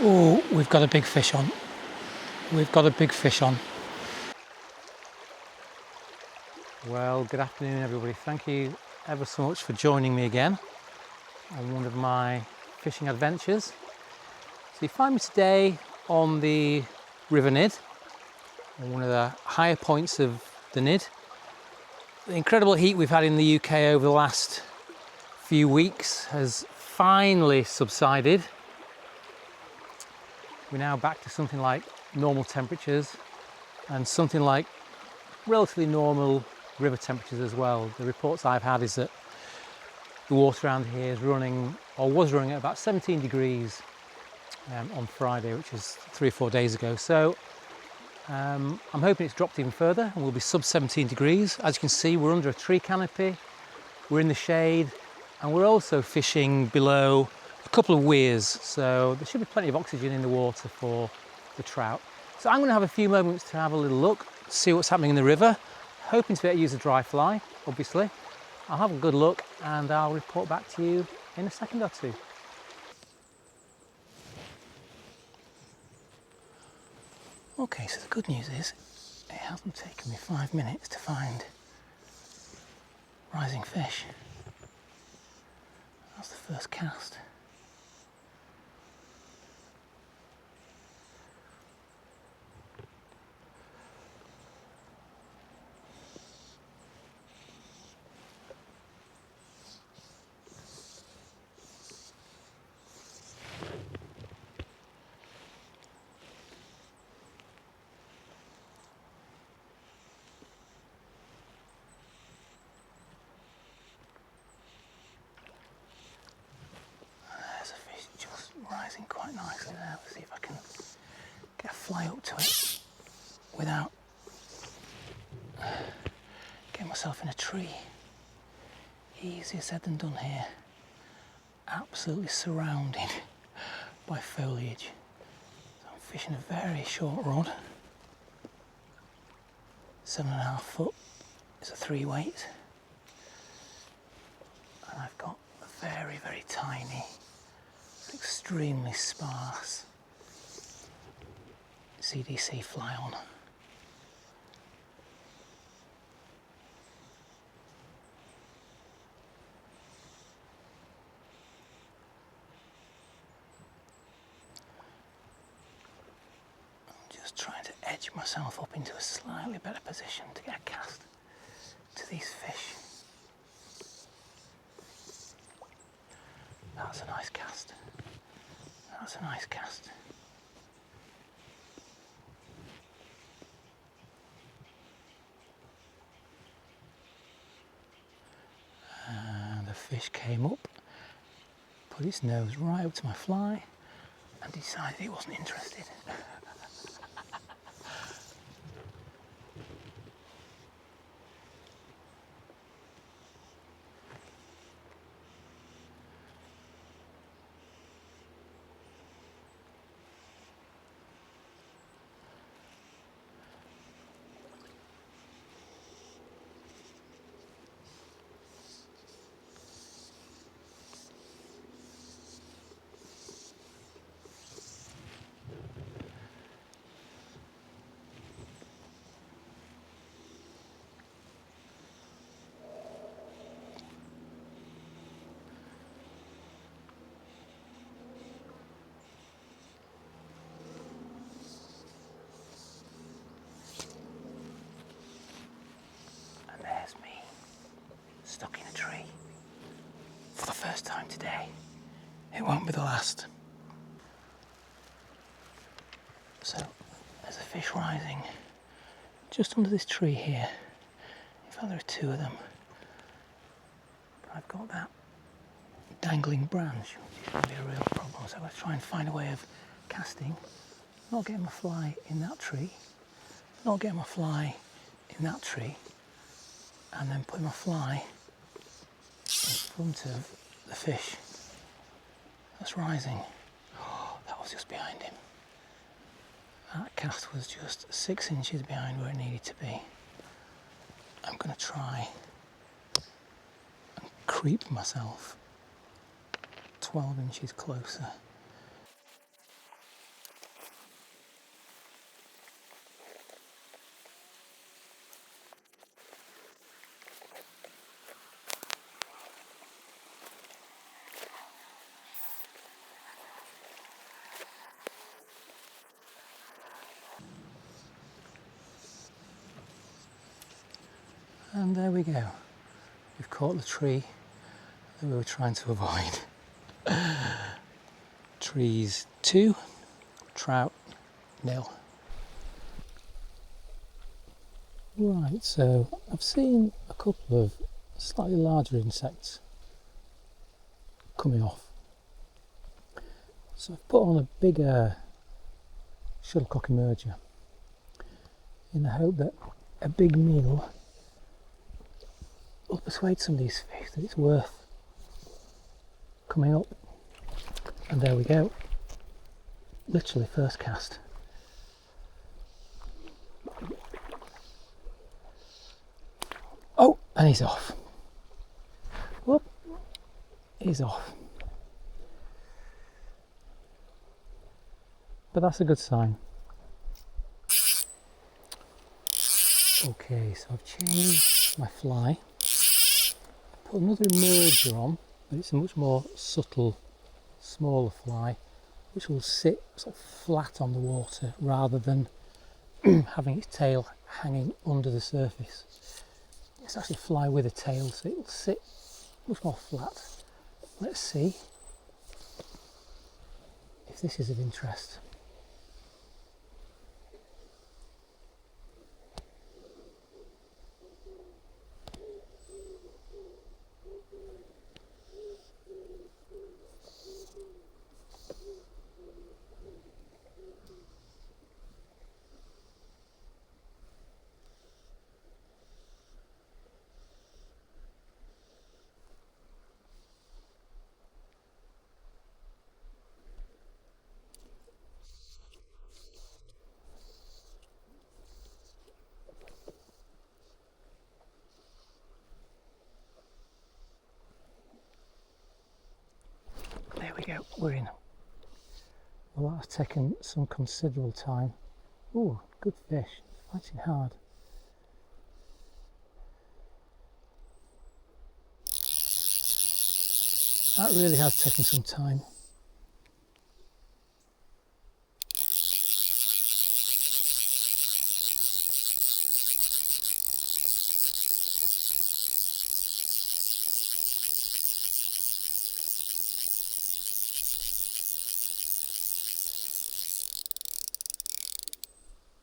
Oh, we've got a big fish on. We've got a big fish on. Well, good afternoon everybody. Thank you ever so much for joining me again on one of my fishing adventures. So you find me today on the River Nidd, on one of the higher points of the Nidd. The incredible heat we've had in the UK over the last few weeks has finally subsided. We're now back to something like normal temperatures and something like relatively normal river temperatures as well. The reports I've had is that the water around here is running, or was running, at about 17 degrees on Friday, which is 3 or 4 days ago. So I'm hoping it's dropped even further and we'll be sub 17 degrees. As you can see, we're under a tree canopy, we're in the shade, and we're also fishing below a couple of weirs, so there should be plenty of oxygen in the water for the trout. So I'm going to have a few moments to have a little look, see what's happening in the river, hoping to be able to use a dry fly, obviously. I'll have a good look and I'll report back to you in a second or two. Okay, so the good news is it hasn't taken me 5 minutes to find rising fish. That's the first cast. Rising quite nicely there. Let's see if I can get a fly up to it without getting myself in a tree. Easier said than done here. Absolutely surrounded by foliage. So I'm fishing a very short rod. 7.5 foot is a 3 weight. And I've got a very, very tiny, extremely sparse CDC fly on. I'm just trying to edge myself up into a slightly better position to get a cast to these fish. That's a nice cast. That's a nice cast. And the fish came up, put its nose right up to my fly, and decided it wasn't interested. There's me, stuck in a tree, for the first time today. It won't be the last. So, there's a fish rising just under this tree here. In fact, there are 2 of them. But I've got that dangling branch, which is going to be a real problem. So let's try and find a way of casting, not getting my fly in that tree, not getting my fly in that tree, and then putting my fly in front of the fish that's rising. Oh, that was just behind him. That cast was just 6 inches behind where it needed to be. I'm going to try and creep myself 12 inches closer. And there we go. We've caught the tree that we were trying to avoid. Trees 2, trout 0. Right, so I've seen a couple of slightly larger insects coming off. So I've put on a bigger shuttlecock emerger in the hope that a big meal will persuade some of these fish that it's worth coming up. And there we go. Literally first cast. Oh, and he's off. Whoop, he's off. But that's a good sign. Okay, so I've changed my fly. Put another emerger on, but it's a much more subtle, smaller fly, which will sit sort of flat on the water rather than having its tail hanging under the surface. It's actually a fly with a tail, so it will sit much more flat. Let's see if this is of interest. There we go, we're in. Well, that's taken some considerable time. Oh, good fish, fighting hard. That really has taken some time.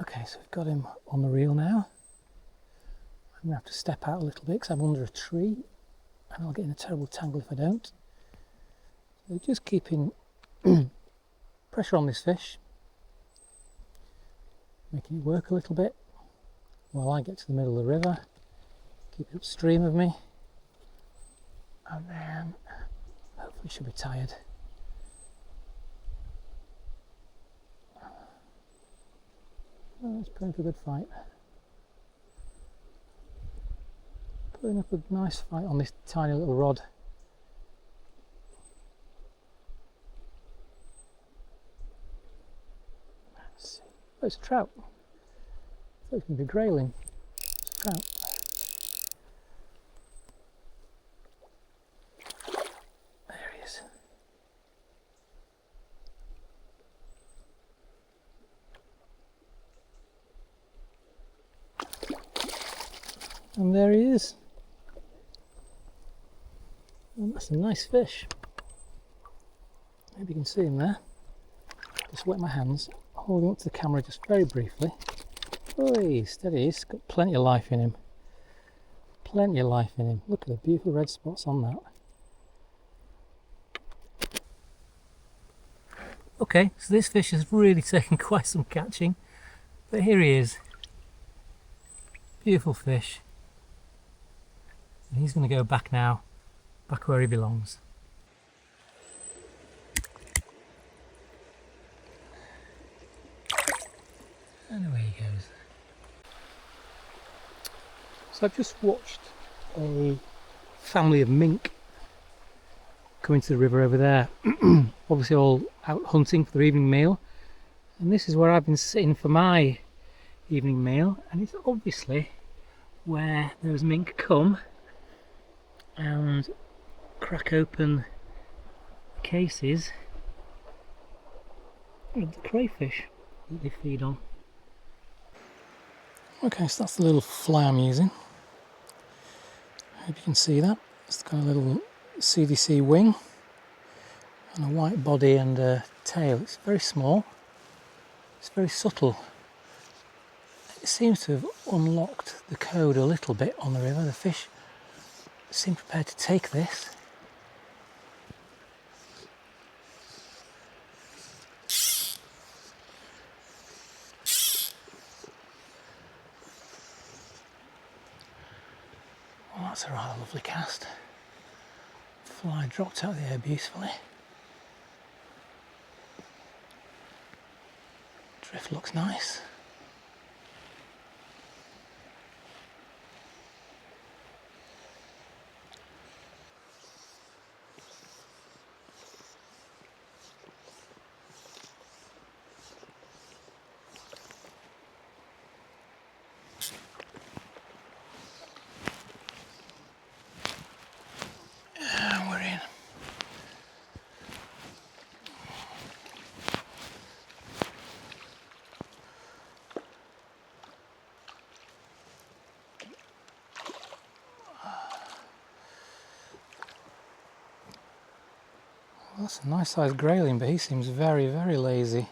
Okay, so we've got him on the reel now. I'm going to have to step out a little bit because I'm under a tree and I'll get in a terrible tangle if I don't. So just keeping pressure on this fish, making it work a little bit while I get to the middle of the river, keep it upstream of me, and then hopefully she'll be tired. Oh, it's putting up a good fight. Putting up a nice fight on this tiny little rod. Let's see. Oh, it's a trout. I thought it was going to be grayling. It's a trout. There he is. And there he is. And that's a nice fish. Maybe you can see him there. Just wet my hands, holding up to the camera just very briefly. Oi, steady, he's got plenty of life in him. Plenty of life in him. Look at the beautiful red spots on that. Okay, so this fish has really taken quite some catching, but here he is. Beautiful fish. And he's going to go back now, back where he belongs. And away he goes. So I've just watched a family of mink coming to the river over there. Obviously all out hunting for their evening meal. And this is where I've been sitting for my evening meal. And it's obviously where those mink come and crack open cases of the crayfish that they feed on. Okay, so that's the little fly I'm using. Hope you can see that. It's got a little CDC wing and a white body and a tail. It's very small. It's very subtle. It seems to have unlocked the code a little bit on the river. The fish seem prepared to take this. Well, that's a rather lovely cast. Fly dropped out of the air beautifully. Drift looks nice. And we're in. Well, that's a nice sized grayling, but he seems very, very lazy.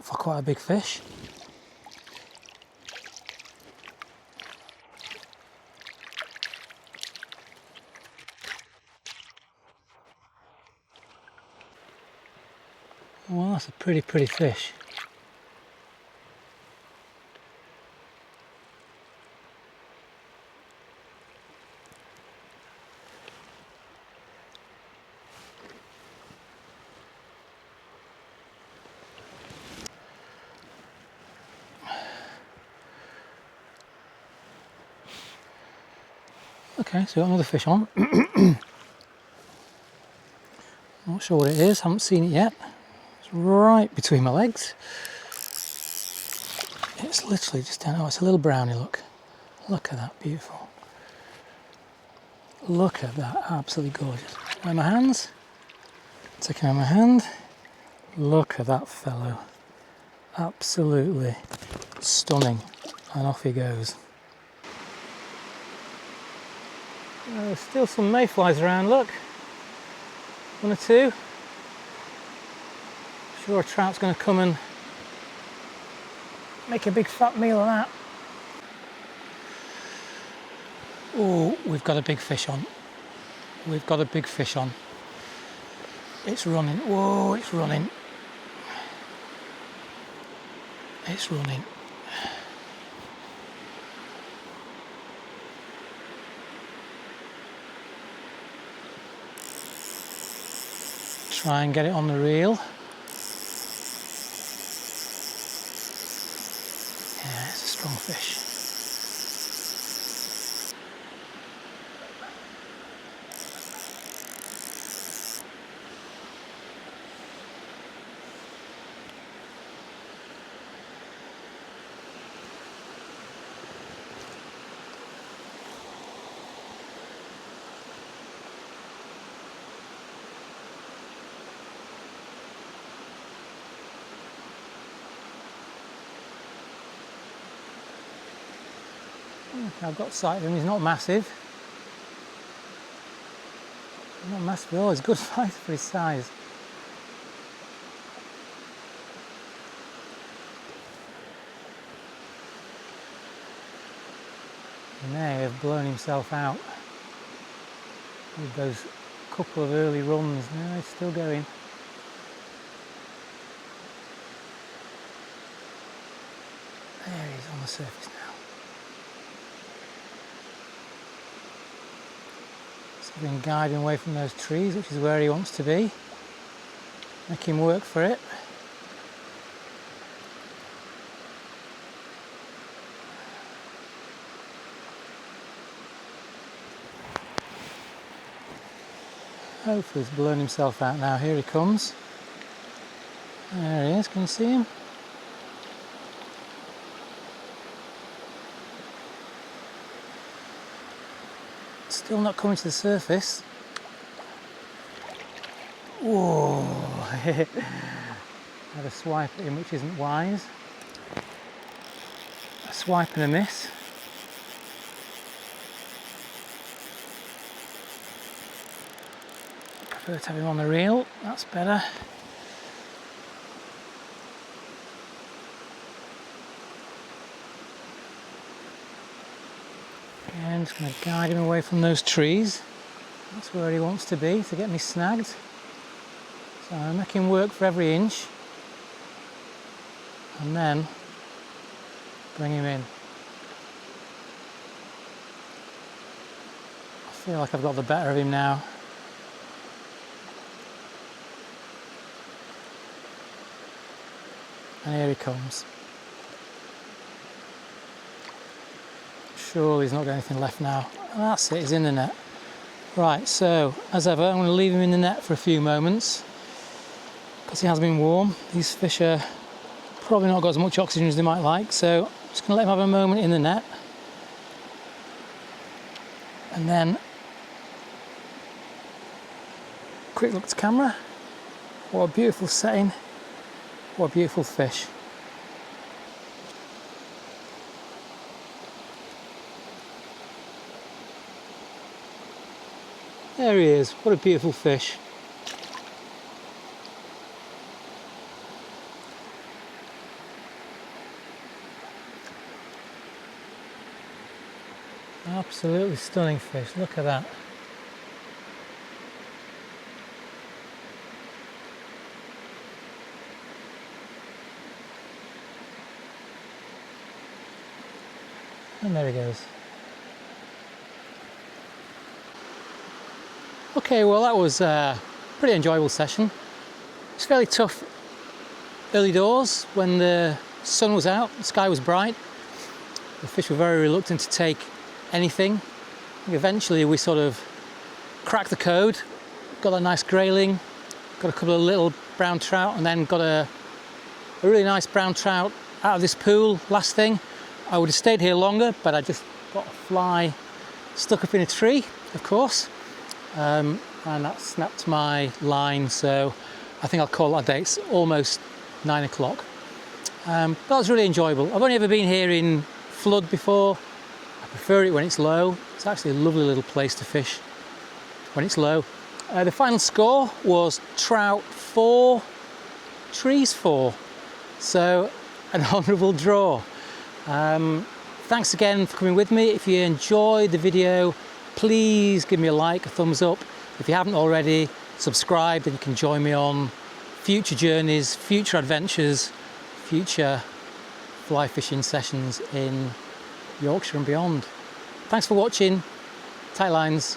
For quite a big fish. Well, that's a pretty fish. Okay, so we've got another fish on. Not sure what it is, haven't seen it yet. It's right between my legs. It's literally just down. Oh, it's a little brownie, look. Look at that, beautiful. Look at that, absolutely gorgeous. Around my hands. Take out my hand. Look at that fellow. Absolutely stunning. And off he goes. There's still some mayflies around, look. One or two. Sure a trout's going to come and make a big fat meal of that. Oh, we've got a big fish on. We've got a big fish on. It's running. Whoa, it's running. It's running. Try and get it on the reel. Yeah, it's a strong fish. I've got sight of him, he's not massive. He's not massive at all, he's a good fighter for his size. He may have blown himself out with those couple of early runs. No, he's still going. There he is on the surface now. So I've been guiding away from those trees, which is where he wants to be. Make him work for it. Hopefully he's blown himself out now. Here he comes. There he is, can you see him? Still not coming to the surface. Whoa! Had a swipe at him, which isn't wise. A swipe and a miss. prefer to have him on the reel, that's better. And just going to guide him away from those trees. That's where he wants to be to get me snagged. So I make him work for every inch. And then bring him in. I feel like I've got the better of him now. And here he comes. Surely he's not got anything left now. And that's it, he's in the net. Right, so as ever, I'm going to leave him in the net for a few moments because he has been warm. These fish are probably not got as much oxygen as they might like, so I'm just going to let him have a moment in the net. And then, quick look to camera. What a beautiful setting. What a beautiful fish. There he is. What a beautiful fish. Absolutely stunning fish. Look at that. And there he goes. Okay, well that was a pretty enjoyable session. It's fairly tough early doors when the sun was out, the sky was bright. The fish were very reluctant to take anything. Eventually we sort of cracked the code, got a nice grayling, got a couple of little brown trout, and then got a really nice brown trout out of this pool last thing. I would have stayed here longer, but I just got a fly stuck up in a tree, of course. And that snapped my line, so I think I'll call that a day. It's almost 9 o'clock. That was really enjoyable. I've only ever been here in flood before. I prefer it when it's low. It's actually a lovely little place to fish when it's low. The final score was trout 4, trees 4. So an honourable draw. Thanks again for coming with me. If you enjoyed the video, please give me a like, a thumbs up. If you haven't already, subscribe, and you can join me on future journeys, future adventures, future fly fishing sessions in Yorkshire and beyond. Thanks for watching. Tight lines.